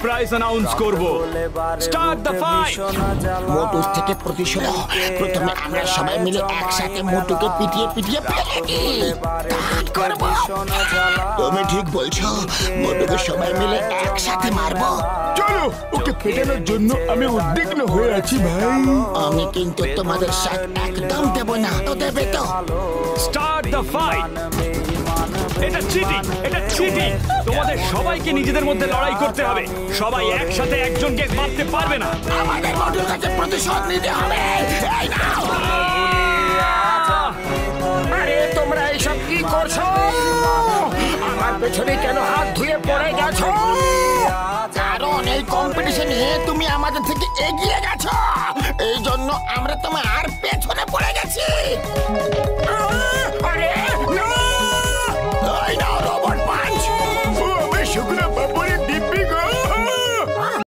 Prize announce করব। Start the fight. মোটুর থেকে প্রতিশোধ। প্রথমে আমরা সবাই মিলে একসাথে মোটুকে পিটিয়ে পিটিয়ে ফেলে দিই। তুমি ঠিক বলছো, মোটুকে সবাই মিলে একসাথে মারবো। চলো, ওকে পেটানোর জন্য আমি উদ্বিগ্ন হয়ে আছি ভাই। আমি কিন্তু তোমাদের সাথ একদম দেব না। তো দেবে তো? Start the fight. এটা চিটিং, এটা চিটিং। তোমাদের সবাইকে নিজেদের মধ্যে লড়াই করতে হবে। সবাই একসাথে একজনকে মারতে পারবে না। আমাদের মোটুর কাছে প্রতিশোধ নিতে হবে। এই নাও। আরে তোমরা এইসব কি করছো? আমার পেছনে কেন হাত ধুয়ে পড়ে গেছো? কারণ এই কম্পিটিশনে তুমি আমাদের থেকে এগিয়ে গেছো, এই জন্য আমরা তোমার পেছনে পড়ে গেছি।